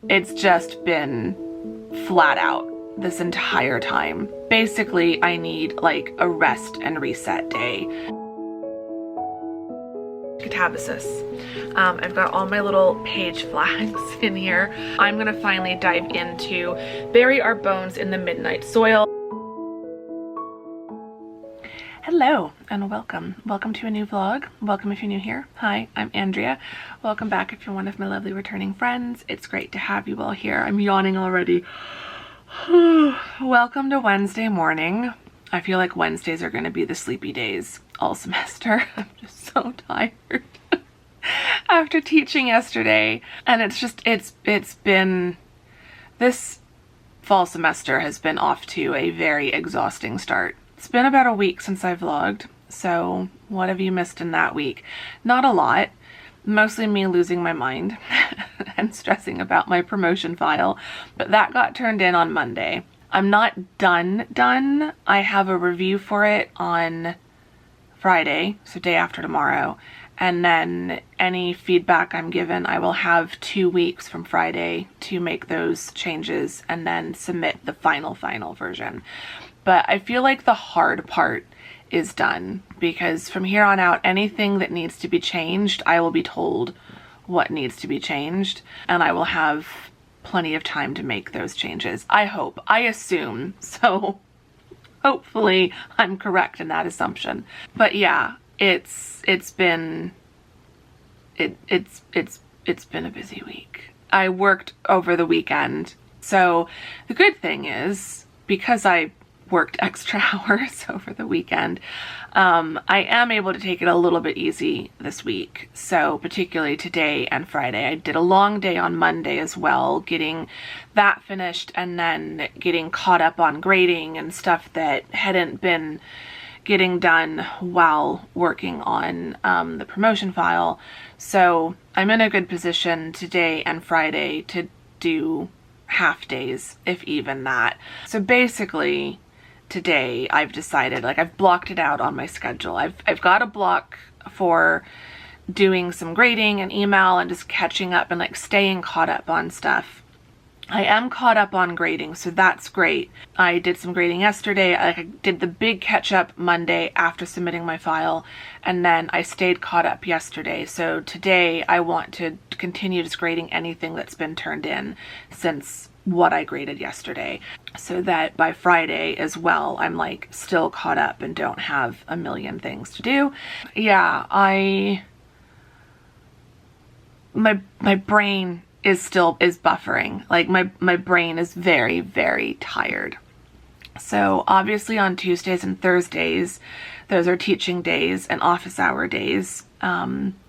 It's just been flat out this entire time. Basically, I need like a rest and reset day. Catabasis. I've got all my little page flags in here. I'm gonna finally dive into Bury Our Bones in the Midnight Soil. Hello and welcome. Welcome to a new vlog. Welcome if you're new here. Hi, I'm Andrea. Welcome back if you're one of my lovely returning friends. It's great to have you all here. I'm yawning already. Welcome to Wednesday morning. I feel like Wednesdays are going to be the sleepy days all semester. I'm just so tired after teaching yesterday. And it's been, this fall semester has been off to a very exhausting start. It's been about a week since I vlogged, so what have you missed in that week? Not a lot. Mostly me losing my mind and stressing about my promotion file, but that got turned in on Monday. I'm not done. I have a review for it on Friday, so day after tomorrow, and then any feedback I'm given, I will have 2 weeks from Friday to make those changes and then submit the final version. But I feel like the hard part is done, because from here on out, anything that needs to be changed, I will be told what needs to be changed, and I will have plenty of time to make those changes. I hope. I assume. So hopefully I'm correct in that assumption. But yeah, it's been a busy week. I worked over the weekend. So the good thing is, because I worked extra hours over the weekend, I am able to take it a little bit easy this week. So particularly today and Friday. I did a long day on Monday as well, getting that finished and then getting caught up on grading and stuff that hadn't been getting done while working on the promotion file. So I'm in a good position today and Friday to do half days, if even that. So basically, today I've decided, like, I've blocked it out on my schedule. I've got a block for doing some grading and email and just catching up and like staying caught up on stuff. I am caught up on grading, so that's great. I did some grading yesterday. I did the big catch up Monday after submitting my file, and then I stayed caught up yesterday. So today I want to continue just grading anything that's been turned in since what I graded yesterday, so that by Friday as well, I'm like still caught up and don't have a million things to do. Yeah, my brain is buffering. Like my brain is very, very tired. So obviously on Tuesdays and Thursdays, those are teaching days and office hour days.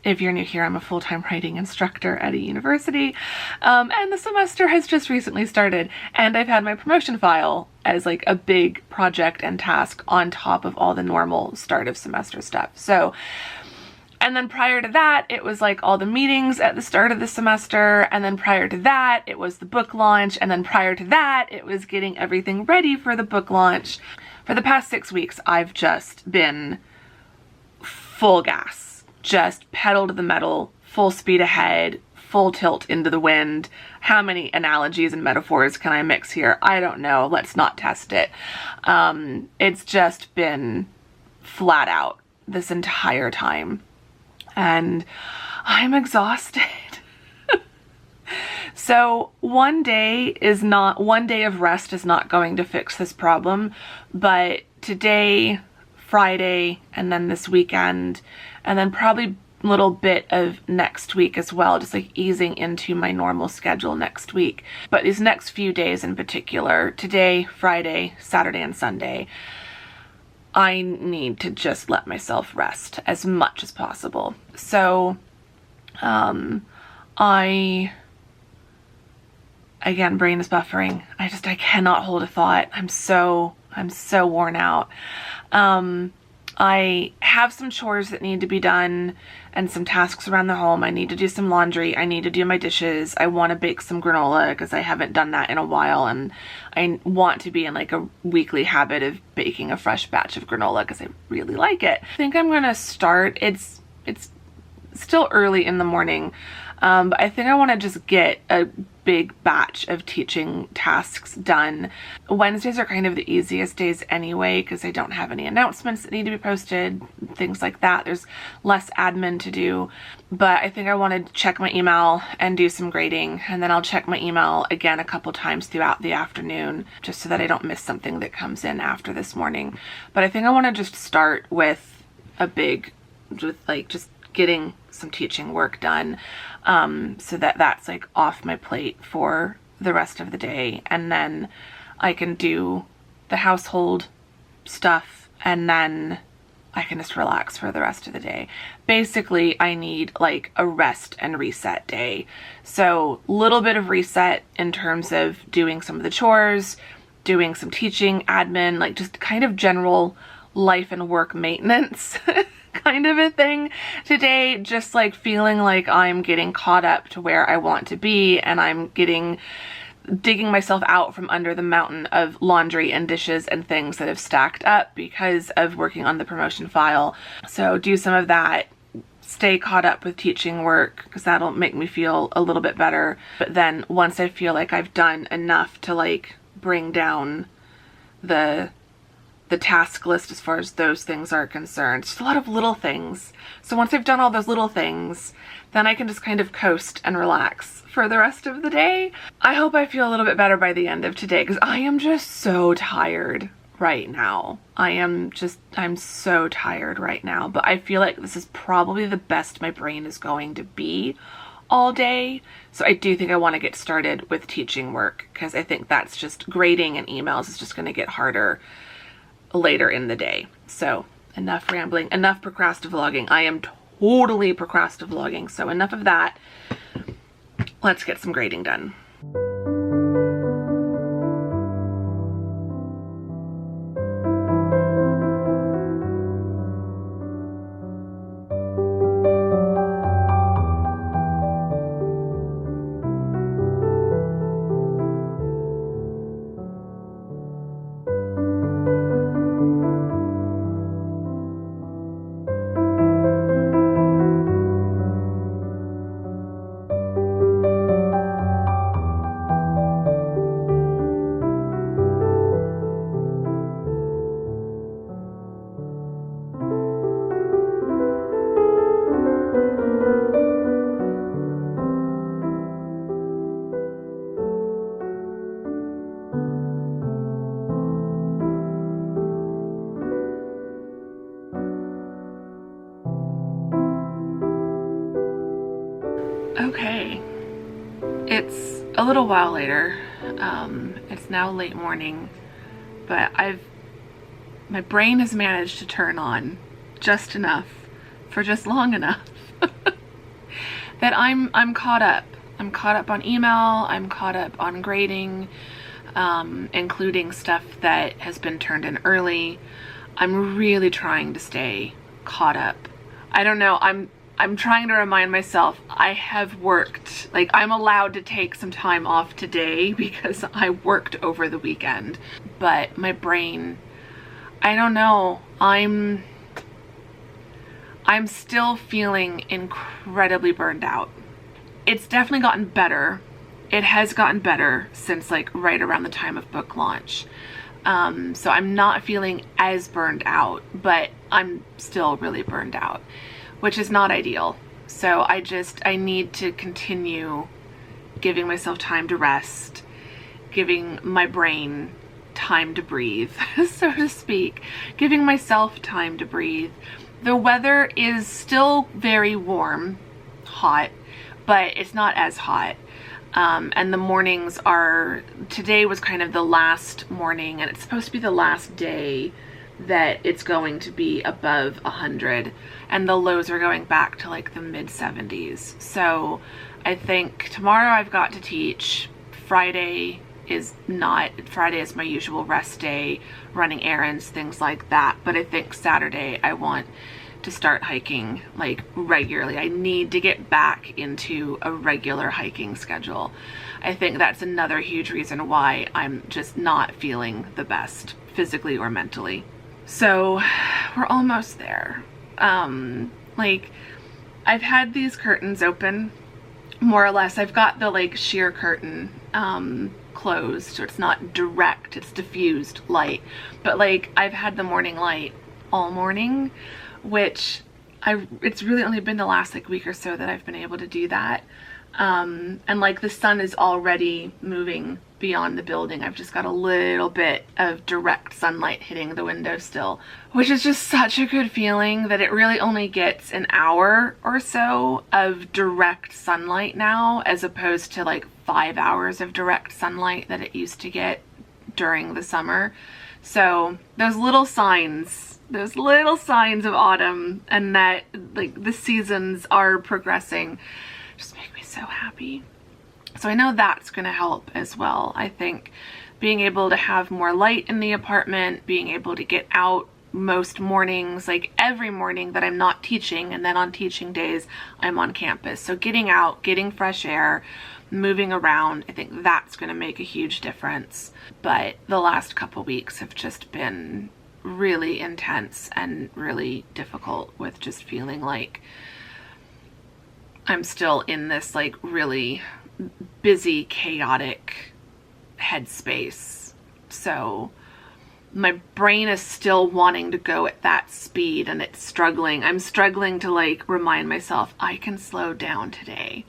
If you're new here, I'm a full-time writing instructor at a university, and the semester has just recently started, and I've had my promotion file as like a big project and task on top of all the normal start of semester stuff. So, and then prior to that, it was like all the meetings at the start of the semester, and then prior to that, it was the book launch, and then prior to that, it was getting everything ready for the book launch. For the past 6 weeks, I've just been full gas. Just pedal to the metal, full speed ahead, full tilt into the wind. How many analogies and metaphors can I mix here? I don't know. Let's not test it. It's just been flat out this entire time, and I'm exhausted. So one day of rest is not going to fix this problem, but today, Friday, and then this weekend, and then probably a little bit of next week as well, just like easing into my normal schedule next week. But these next few days in particular, today, Friday, Saturday, and Sunday, I need to just let myself rest as much as possible. So, again, brain is buffering. I cannot hold a thought. I'm so worn out. I have some chores that need to be done and some tasks around the home. I need to do some laundry. I need to do my dishes. I want to bake some granola because I haven't done that in a while, and I want to be in like a weekly habit of baking a fresh batch of granola because I really like it. I think I'm going to start. It's still early in the morning. But I think I want to just get a big batch of teaching tasks done. Wednesdays are kind of the easiest days anyway, because I don't have any announcements that need to be posted, things like that. There's less admin to do. But I think I want to check my email and do some grading, and then I'll check my email again a couple times throughout the afternoon, just so that I don't miss something that comes in after this morning. But I think I want to just start with just getting some teaching work done, so that that's like off my plate for the rest of the day, and then I can do the household stuff, and then I can just relax for the rest of the day. Basically, I need like a rest and reset day. So little bit of reset in terms of doing some of the chores, doing some teaching, admin, like just kind of general life and work maintenance kind of a thing today, just like feeling like I'm getting caught up to where I want to be, and I'm digging myself out from under the mountain of laundry and dishes and things that have stacked up because of working on the promotion file. So do some of that, stay caught up with teaching work, because that'll make me feel a little bit better. But then once I feel like I've done enough to like bring down the task list as far as those things are concerned, just a lot of little things. So once I've done all those little things, then I can just kind of coast and relax for the rest of the day. I hope I feel a little bit better by the end of today, because I am just so tired right now. I'm so tired right now, but I feel like this is probably the best my brain is going to be all day. So I do think I want to get started with teaching work, because I think that's just grading and emails is just going to get harder later in the day. So enough rambling, enough procrastivlogging. I am totally procrastivlogging, so enough of that. Let's get some grading done. Okay, it's a little while later. It's now late morning, but my brain has managed to turn on just enough for just long enough that I'm caught up. I'm caught up on email, I'm caught up on grading, including stuff that has been turned in early. I'm really trying to stay caught up. I don't know, I'm trying to remind myself I have worked, like I'm allowed to take some time off today because I worked over the weekend. But my brain, I don't know, I'm still feeling incredibly burned out. It's definitely gotten better. It has gotten better since like right around the time of book launch. So I'm not feeling as burned out, but I'm still really burned out, which is not ideal. So I need to continue giving myself time to rest, giving my brain time to breathe, so to speak, giving myself time to breathe. The weather is still very warm, hot, but it's not as hot. And the mornings today was kind of the last morning, and it's supposed to be the last day that it's going to be above 100, and the lows are going back to like the mid 70s. So I think tomorrow I've got to teach. Friday is my usual rest day, running errands, things like that. But I think Saturday I want to start hiking like regularly. I need to get back into a regular hiking schedule. I think that's another huge reason why I'm just not feeling the best physically or mentally. So we're almost there. Like I've had these curtains open more or less. I've got the like sheer curtain closed, so it's not direct, it's diffused light, but like I've had the morning light all morning, which it's really only been the last like week or so that I've been able to do that. And like the sun is already moving beyond the building. I've just got a little bit of direct sunlight hitting the window still, which is just such a good feeling that it really only gets an hour or so of direct sunlight now, as opposed to like 5 hours of direct sunlight that it used to get during the summer. So those little signs of autumn and that like the seasons are progressing just make me so happy. So I know that's going to help as well. I think being able to have more light in the apartment, being able to get out most mornings, like every morning that I'm not teaching, and then on teaching days I'm on campus. So getting out, getting fresh air, moving around, I think that's going to make a huge difference. But the last couple weeks have just been really intense and really difficult, with just feeling like I'm still in this like really busy, chaotic headspace. So my brain is still wanting to go at that speed, and it's struggling. I'm struggling to like remind myself I can slow down today.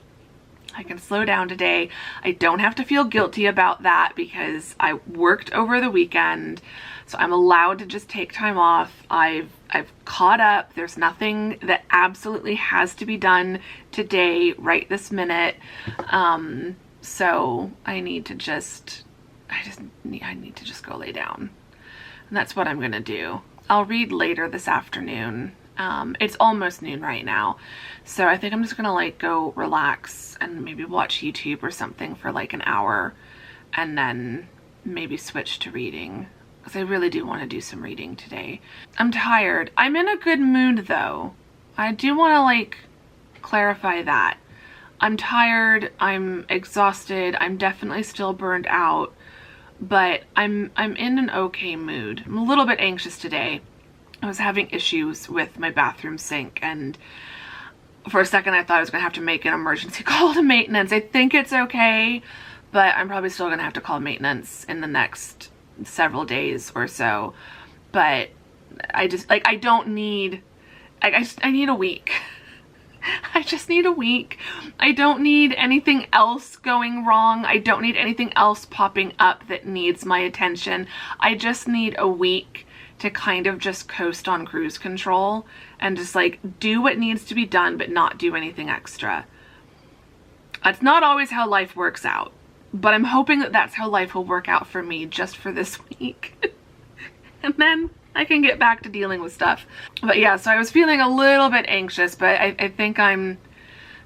I can slow down today. I don't have to feel guilty about that because I worked over the weekend. So I'm allowed to just take time off. I've caught up. There's nothing that absolutely has to be done today, right this minute. So I need to just go lay down. And that's what I'm gonna do. I'll read later this afternoon. It's almost noon right now. So I think I'm just gonna like go relax and maybe watch YouTube or something for like an hour, and then maybe switch to reading, because I really do want to do some reading today. I'm tired. I'm in a good mood though. I do want to like clarify that. I'm tired, I'm exhausted, I'm definitely still burned out, but I'm in an okay mood. I'm a little bit anxious today. I was having issues with my bathroom sink, and for a second I thought I was gonna have to make an emergency call to maintenance. I think it's okay, but I'm probably still gonna have to call maintenance in the next several days or so. But I just like, I need a week. I just need a week. I don't need anything else going wrong. I don't need anything else popping up that needs my attention. I just need a week to kind of just coast on cruise control and just like do what needs to be done, but not do anything extra. That's not always how life works out, but I'm hoping that that's how life will work out for me just for this week. And then I can get back to dealing with stuff. But yeah, so I was feeling a little bit anxious, but I think I'm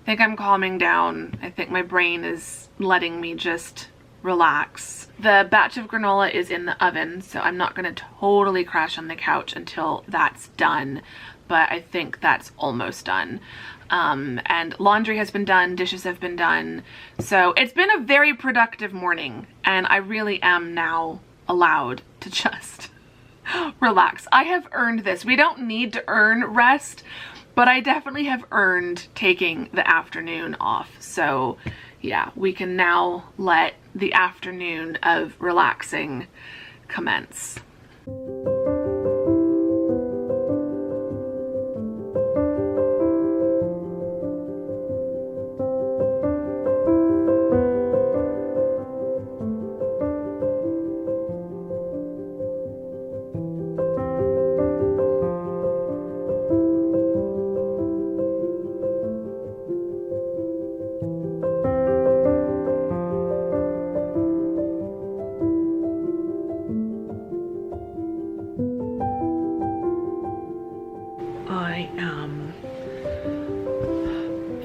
calming down. I think my brain is letting me just relax. The batch of granola is in the oven, so I'm not going to totally crash on the couch until that's done, but I think that's almost done. And laundry has been done, dishes have been done. So it's been a very productive morning, and I really am now allowed to just relax. I have earned this. We don't need to earn rest, but I definitely have earned taking the afternoon off. So yeah, we can now let the afternoon of relaxing commence.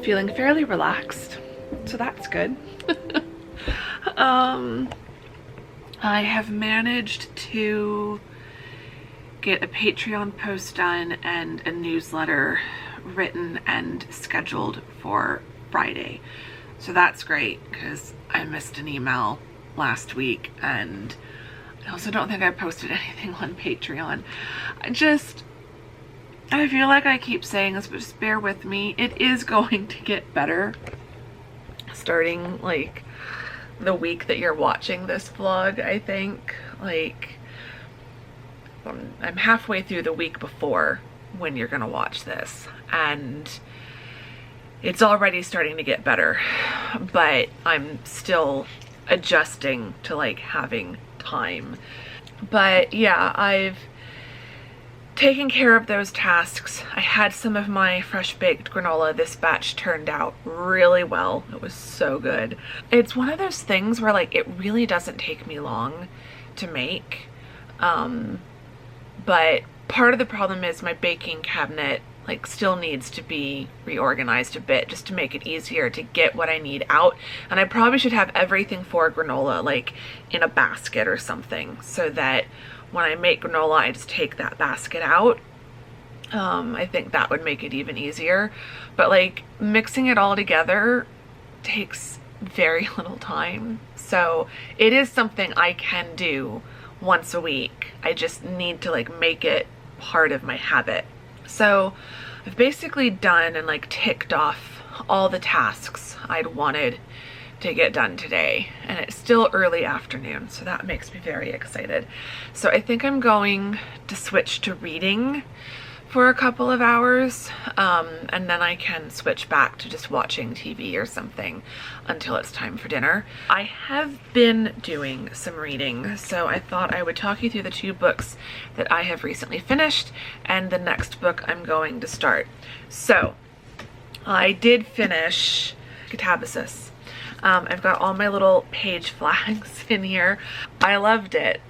Feeling fairly relaxed, so that's good. I have managed to get a Patreon post done and a newsletter written and scheduled for Friday, so that's great because I missed an email last week, and I also don't think I posted anything on Patreon. I feel like I keep saying this, but just bear with me. It is going to get better. starting like the week that you're watching this vlog, I think. Like, I'm halfway through the week before when you're gonna watch this, and it's already starting to get better, but I'm still adjusting to like having time. But yeah, I've taken care of those tasks. I had some of my fresh baked granola. This batch turned out really well. It was so good. It's one of those things where like it really doesn't take me long to make, but part of the problem is my baking cabinet like still needs to be reorganized a bit just to make it easier to get what I need out. And I probably should have everything for granola like in a basket or something, so that when I make granola, I just take that basket out. I think that would make it even easier. But like mixing it all together takes very little time. So it is something I can do once a week. I just need to like make it part of my habit. So I've basically done and like ticked off all the tasks I'd wanted to get done today, and it's still early afternoon, so that makes me very excited. So I think I'm going to switch to reading for a couple of hours, and then I can switch back to just watching TV or something until it's time for dinner. I have been doing some reading, so I thought I would talk you through the 2 books that I have recently finished and the next book I'm going to start. So I did finish Catabasis. I've got all my little page flags in here. I loved it.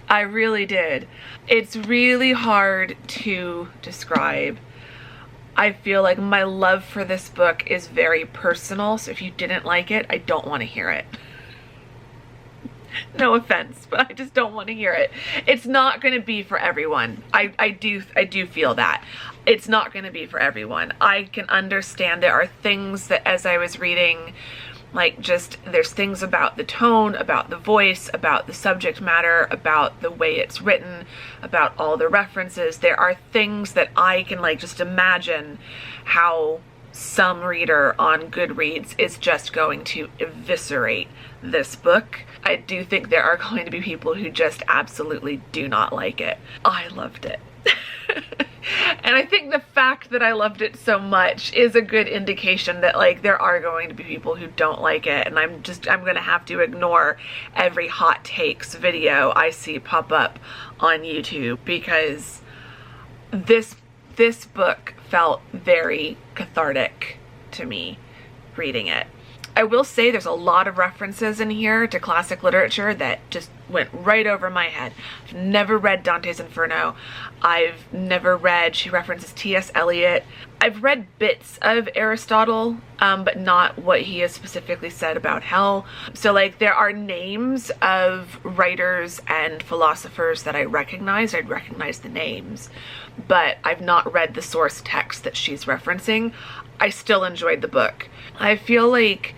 I really did. It's really hard to describe. I feel like my love for this book is very personal, so if you didn't like it, I don't want to hear it. No offense, but I just don't want to hear it. It's not going to be for everyone. I do feel that. It's not going to be for everyone. I can understand there are things that as I was reading, like just there's things about the tone, about the voice, about the subject matter, about the way it's written, about all the references. There are things that I can like just imagine how some reader on Goodreads is just going to eviscerate this book. I do think there are going to be people who just absolutely do not like it. I loved it. And I think the fact that I loved it so much is a good indication that like there are going to be people who don't like it, and I'm gonna have to ignore every hot takes video I see pop up on YouTube, because this book felt very cathartic to me reading it. I will say there's a lot of references in here to classic literature that just went right over my head. I've never read Dante's Inferno. I've never read, she references T.S. Eliot. I've read bits of Aristotle, but not what he has specifically said about hell. So like there are names of writers and philosophers that I recognize. I'd recognize the names, but I've not read the source text that she's referencing. I still enjoyed the book. I feel like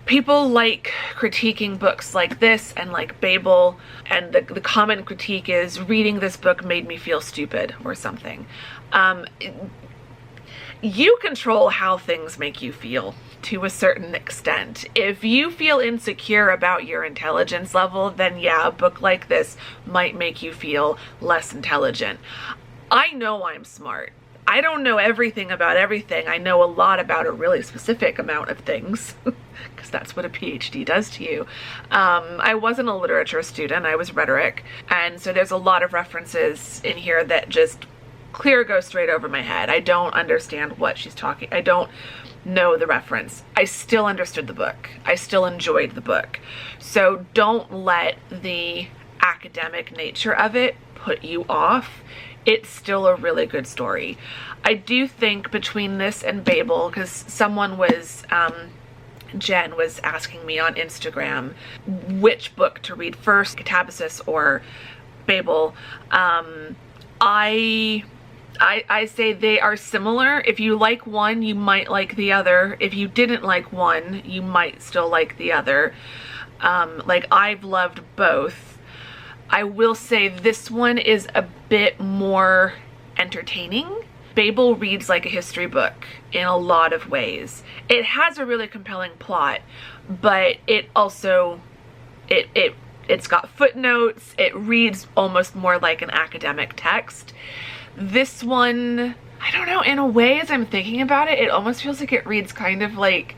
people like critiquing books like this and like Babel, and the common critique is reading this book made me feel stupid or something. You control how things make you feel to a certain extent. If you feel insecure about your intelligence level, then yeah, a book like this might make you feel less intelligent. I know I'm smart. I don't know everything about everything. I know a lot about a really specific amount of things, because that's what a PhD does to you. I wasn't a literature student, I was rhetoric, and so there's a lot of references in here that just go straight over my head. I don't understand what she's talking. I don't know the reference. I still understood the book. I still enjoyed the book. So don't let the academic nature of it put you off. It's still a really good story. I do think between this and Babel, because someone was, Jen was asking me on Instagram which book to read first, Catabasis or Babel. I say they are similar. If you like one, you might like the other. If you didn't like one, you might still like the other. Like I've loved both. I will say this one is a bit more entertaining Babel reads like a history book in a lot of ways. It has a really compelling plot, but it also, it's got footnotes. It reads almost more like an academic text. This one, I don't know, in a way, as I'm thinking about it, it almost feels like it reads kind of like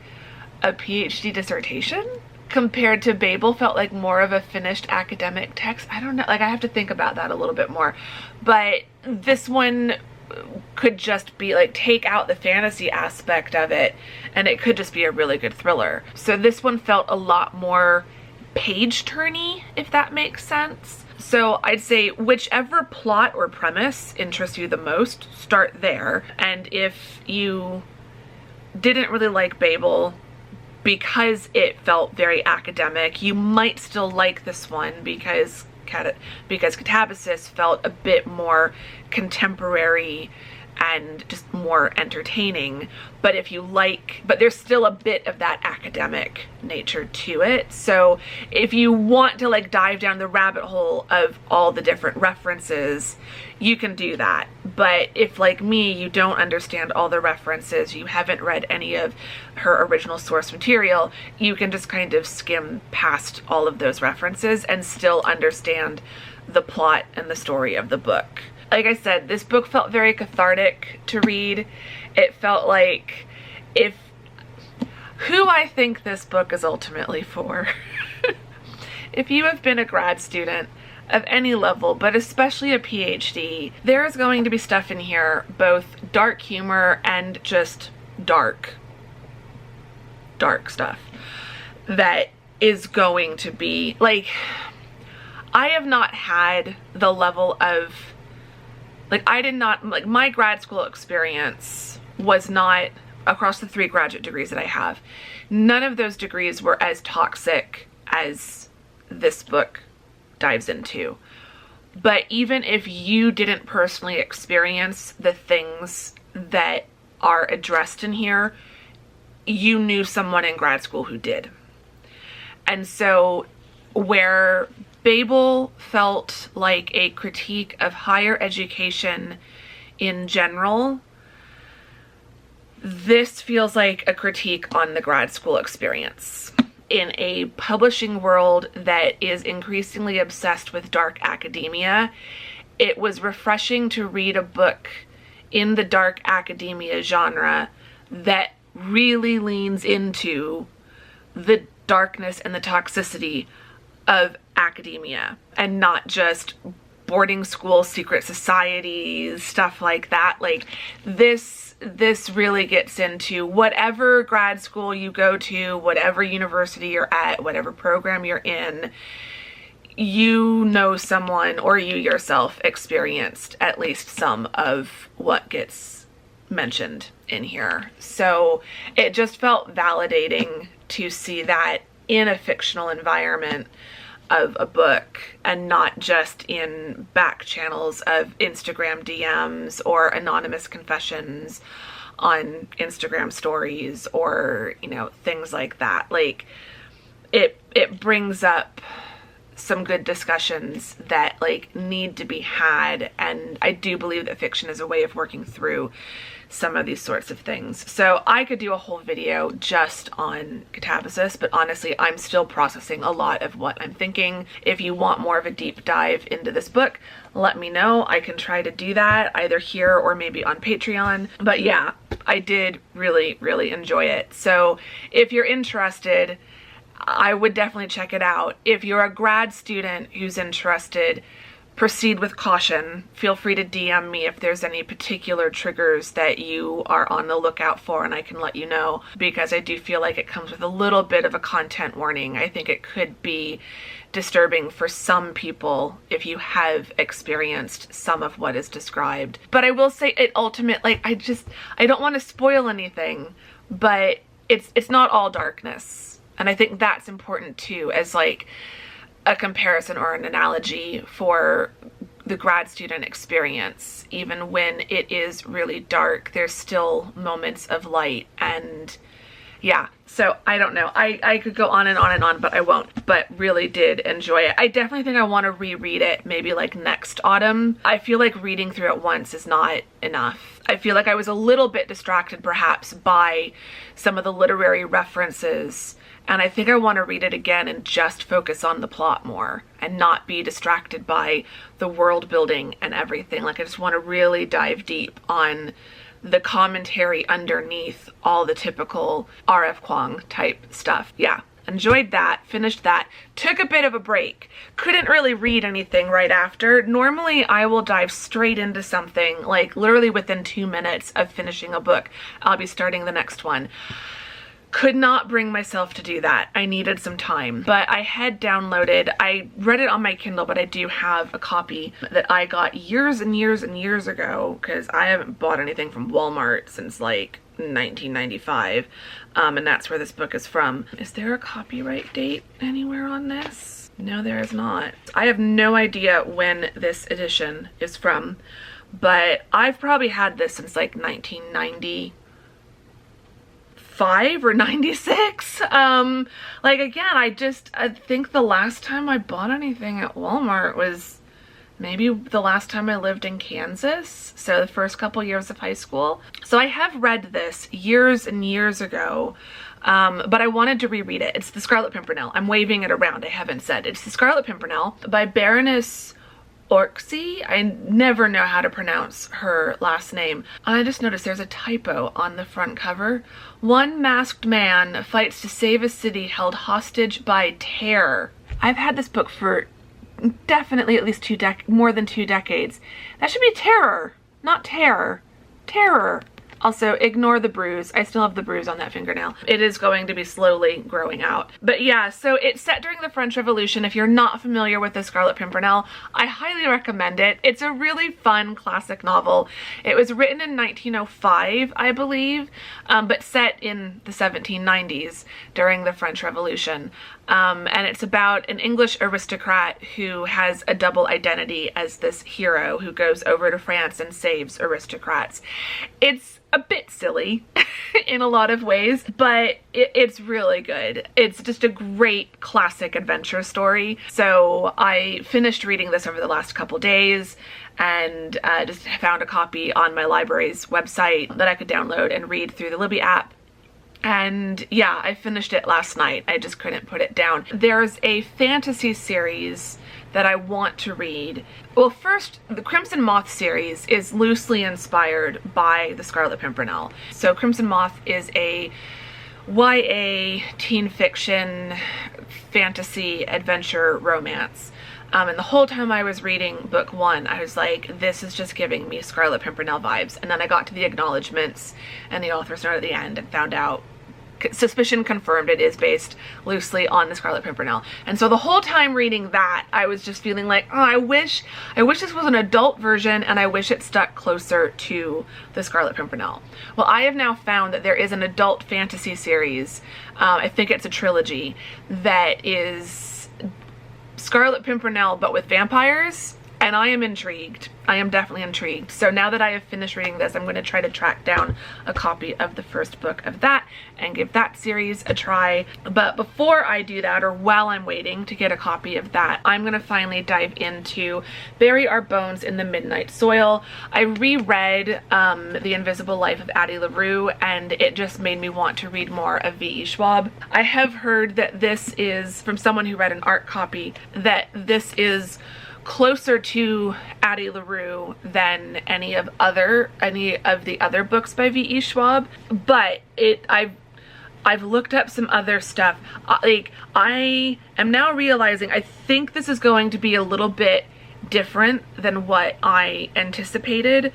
a PhD dissertation, compared to Babel felt like more of a finished academic text. I don't know, like I have to think about that a little bit more. But this one could just be like, take out the fantasy aspect of it and it could just be a really good thriller. So this one felt a lot more page turny, if that makes sense. So I'd say whichever plot or premise interests you the most, start there. And if you didn't really like Babel because it felt very academic, you might still like this one because Catabasis felt a bit more contemporary and just more entertaining. But if you like, but there's still a bit of that academic nature to it. So if you want to like dive down the rabbit hole of all the different references, you can do that. But if, like me, you don't understand all the references, you haven't read any of her original source material, you can just kind of skim past all of those references and still understand the plot and the story of the book. Like I said, this book felt very cathartic to read. It felt like who I think this book is ultimately for. If you have been a grad student of any level, but especially a PhD, there is going to be stuff in here, both dark humor and just dark stuff, that is going to be like, I have not had the level of, like, I did not, like, my grad school experience was not, across the 3 graduate degrees that I have, none of those degrees were as toxic as this book dives into. But even if you didn't personally experience the things that are addressed in here, you knew someone in grad school who did. And so where Babel felt like a critique of higher education in general, this feels like a critique on the grad school experience. In a publishing world that is increasingly obsessed with dark academia, it was refreshing to read a book in the dark academia genre that really leans into the darkness and the toxicity of academia, and not just boarding school, secret societies, stuff like that. Like this really gets into whatever grad school you go to, whatever university you're at, whatever program you're in, you know someone or you yourself experienced at least some of what gets mentioned in here. So it just felt validating to see that in a fictional environment of a book, and not just in back channels of Instagram DMs or anonymous confessions on Instagram stories, or, you know, things like that. Like it brings up some good discussions that like need to be had, and I do believe that fiction is a way of working through some of these sorts of things. So I could do a whole video just on Catabasis, but honestly, I'm still processing a lot of what I'm thinking. If you want more of a deep dive into this book, let me know. I can try to do that either here or maybe on Patreon. But yeah, I did really, really enjoy it. So if you're interested, I would definitely check it out. If you're a grad student who's interested, proceed with caution. Feel free to DM me if there's any particular triggers that you are on the lookout for, and I can let you know, because I do feel like it comes with a little bit of a content warning. I think it could be disturbing for some people if you have experienced some of what is described. But I will say it ultimately, like, I don't want to spoil anything, but it's not all darkness. And I think that's important too, as like a comparison or an analogy for the grad student experience. Even when it is really dark, there's still moments of light and Yeah, so I don't know. I could go on and on and on, but I won't. But really did enjoy it. I definitely think I want to reread it maybe like next autumn. I feel like reading through it once is not enough. I feel like I was a little bit distracted perhaps by some of the literary references, and I think I want to read it again and just focus on the plot more and not be distracted by the world building and everything. Like I just want to really dive deep on the commentary underneath all the typical R.F. Kuang type stuff. Yeah, enjoyed that, finished that, took a bit of a break. Couldn't really read anything right after. Normally I will dive straight into something, like literally within 2 minutes of finishing a book, I'll be starting the next one. Could not bring myself to do that. I needed some time, but I had downloaded, I read it on my Kindle, but I do have a copy that I got years and years and years ago, because I haven't bought anything from Walmart since like 1995, and that's where this book is from. Is there a copyright date anywhere on this? No, there is not. I have no idea when this edition is from, but I've probably had this since like 1995 or 96. Like again, I think the last time I bought anything at Walmart was maybe the last time I lived in Kansas, so the first couple years of high school. So I have read this years and years ago, but I wanted to reread it. It's The Scarlet Pimpernel. I'm waving it around, I haven't said. It's The Scarlet Pimpernel by Baroness Orczy. I never know how to pronounce her last name. I just noticed there's a typo on the front cover. One masked man fights to save a city held hostage by terror. I've had this book for definitely at least more than 2 decades. That should be terror, not terror. Terror. Also, ignore the bruise. I still have the bruise on that fingernail. It is going to be slowly growing out. But yeah, so it's set during the French Revolution. If you're not familiar with The Scarlet Pimpernel, I highly recommend it. It's a really fun classic novel. It was written in 1905, I believe, but set in the 1790s during the French Revolution. And it's about an English aristocrat who has a double identity as this hero who goes over to France and saves aristocrats. It's a bit silly in a lot of ways, but it's really good. It's just a great classic adventure story. So I finished reading this over the last couple days and just found a copy on my library's website that I could download and read through the Libby app. And yeah, I finished it last night. I just couldn't put it down. There's a fantasy series that I want to read. Well, first, the Crimson Moth series is loosely inspired by The Scarlet Pimpernel. So Crimson Moth is a YA teen fiction fantasy adventure romance. And the whole time I was reading book 1, I was like, this is just giving me Scarlet Pimpernel vibes. And then I got to the acknowledgements and the author's note at the end and found out, suspicion confirmed, it is based loosely on The Scarlet Pimpernel. And so the whole time reading that, I was just feeling like, oh, I wish this was an adult version, and I wish it stuck closer to The Scarlet Pimpernel. Well, I have now found that there is an adult fantasy series, I think it's a trilogy, that is Scarlet Pimpernel but with vampires, and I am intrigued. I am definitely intrigued. So now that I have finished reading this, I'm going to try to track down a copy of the first book of that and give that series a try. But before I do that, or while I'm waiting to get a copy of that, I'm going to finally dive into Bury Our Bones in the Midnight Soil. I reread The Invisible Life of Addie LaRue, and it just made me want to read more of V.E. Schwab. I have heard that this is, from someone who read an art copy, that this is closer to Addie LaRue than any of the other books by V.E. Schwab, but I've looked up some other stuff. Like, I am now realizing I think this is going to be a little bit different than what I anticipated,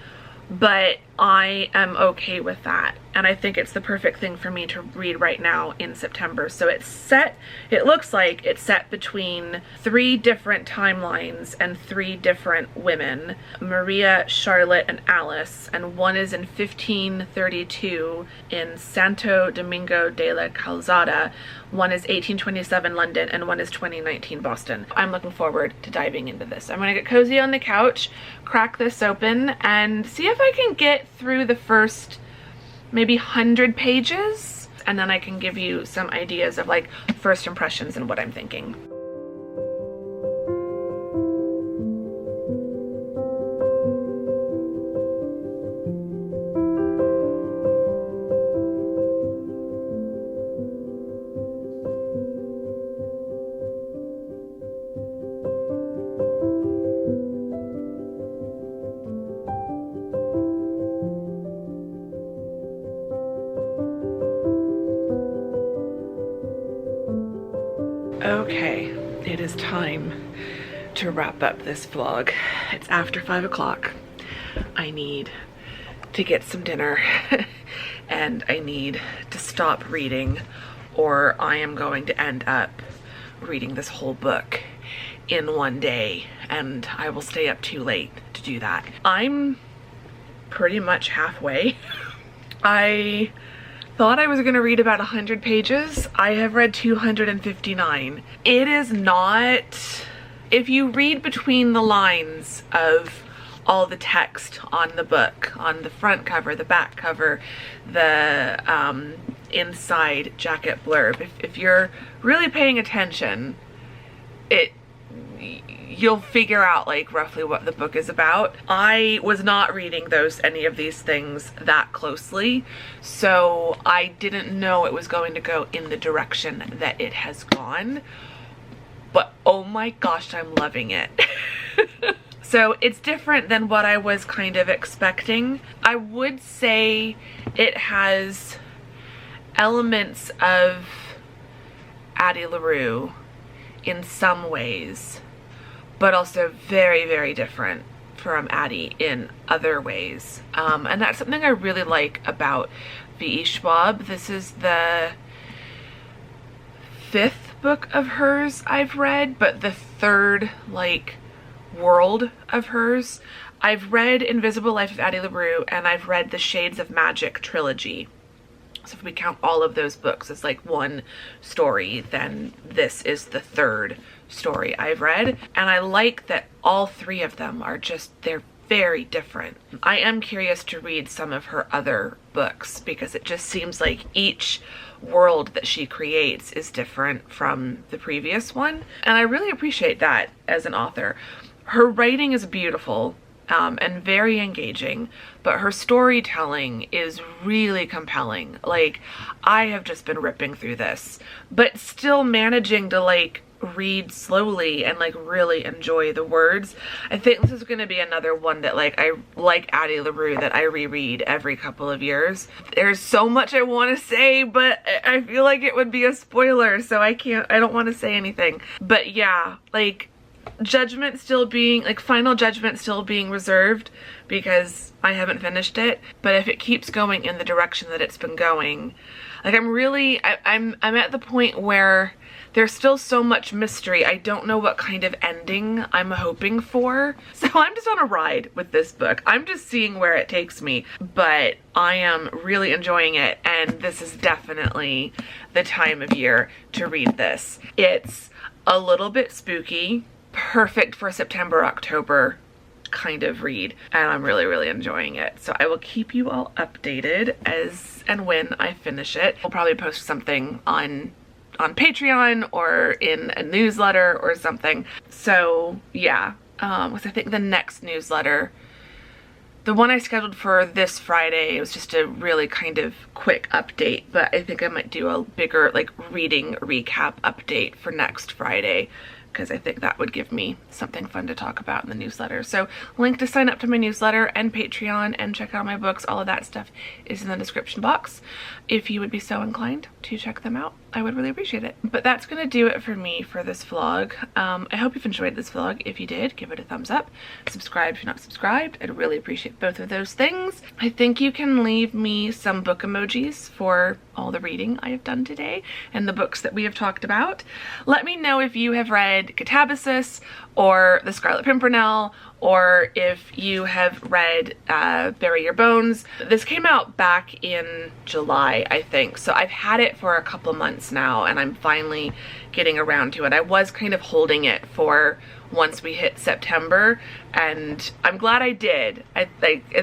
but I am okay with that, and I think it's the perfect thing for me to read right now in September. So it looks like it's set between 3 different timelines and 3 different women, Maria, Charlotte, and Alice, and one is in 1532 in Santo Domingo de la Calzada, one is 1827 London, and one is 2019 Boston. I'm looking forward to diving into this. I'm gonna get cozy on the couch, crack this open, and see if I can get through the first maybe 100 pages. and then I can give you some ideas of like first impressions and what I'm thinking. Okay, it is time to wrap up this vlog. It's after 5 o'clock. I need to get some dinner and I need to stop reading, or I am going to end up reading this whole book in one day and I will stay up too late to do that. I'm pretty much halfway. I thought I was going to read about 100 pages. I have read 259. It is not, if you read between the lines of all the text on the book, on the front cover, the back cover, the inside jacket blurb, if you're really paying attention, you'll figure out like roughly what the book is about. I was not reading any of these things that closely, so I didn't know it was going to go in the direction that it has gone, but oh my gosh, I'm loving it. So it's different than what I was kind of expecting. I would say it has elements of Addie LaRue in some ways, but also very, very different from Addie in other ways. And that's something I really like about V.E. Schwab. This is the 5th book of hers I've read, but the 3rd, like, world of hers. I've read Invisible Life of Addie LaRue, and I've read the Shades of Magic trilogy. So if we count all of those books as like one story, then this is the 3rd story I've read. And I like that all 3 of them are just, they're very different. I am curious to read some of her other books because it just seems like each world that she creates is different from the previous one. And I really appreciate that as an author. Her writing is beautiful. And very engaging, but her storytelling is really compelling. Like, I have just been ripping through this, but still managing to like read slowly and like really enjoy the words. I think this is going to be another one that like I like Addie LaRue that I reread every couple of years. There's so much I want to say, but I feel like it would be a spoiler, so I don't want to say anything. But yeah, like, judgment still being, like, final judgment still being reserved because I haven't finished it, but if it keeps going in the direction that it's been going, like, I'm at the point where there's still so much mystery. I don't know what kind of ending I'm hoping for, so I'm just on a ride with this book. I'm just seeing where it takes me, but I am really enjoying it, and this is definitely the time of year to read this. It's a little bit spooky, perfect for September, October kind of read, and I'm really, really enjoying it. So I will keep you all updated as and when I finish it. I'll probably post something on Patreon or in a newsletter or something. So yeah, because I think the next newsletter, the one I scheduled for this Friday, it was just a really kind of quick update, but I think I might do a bigger like reading recap update for next Friday, because I think that would give me something fun to talk about in the newsletter. So link to sign up to my newsletter and Patreon and check out my books, all of that stuff is in the description box. If you would be so inclined to check them out, I would really appreciate it. But that's gonna do it for me for this vlog. I hope you've enjoyed this vlog. If you did, give it a thumbs up. Subscribe if you're not subscribed. I'd really appreciate both of those things. I think you can leave me some book emojis for all the reading I have done today and the books that we have talked about. Let me know if you have read Catabasis or The Scarlet Pimpernel or if you have read Bury Your Bones. This came out back in July, I think, so I've had it for a couple months now and I'm finally getting around to it. I was kind of holding it for once we hit September, and I'm glad I did. And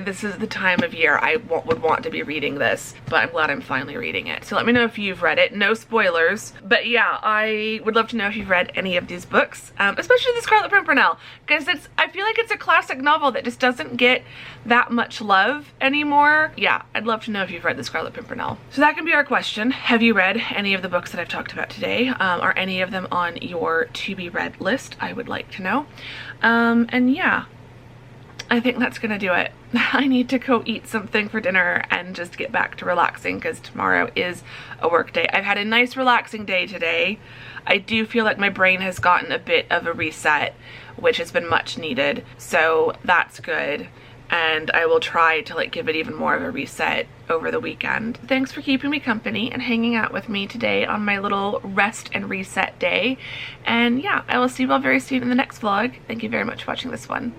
this is the time of year I would want to be reading this, but I'm glad I'm finally reading it. So let me know if you've read it. No spoilers, but yeah, I would love to know if you've read any of these books, especially The Scarlet Pimpernel, because I feel like it's a classic novel that just doesn't get that much love anymore. Yeah, I'd love to know if you've read The Scarlet Pimpernel. So that can be our question. Have you read any of the books that I've talked about today? Are any of them on your to be read list? I would like to know. And yeah, I think that's gonna do it. I need to go eat something for dinner and just get back to relaxing because tomorrow is a work day. I've had a nice relaxing day today. I do feel like my brain has gotten a bit of a reset, which has been much needed, so that's good. And I will try to like give it even more of a reset over the weekend. Thanks for keeping me company and hanging out with me today on my little rest and reset day. And yeah, I will see you all very soon in the next vlog. Thank you very much for watching this one.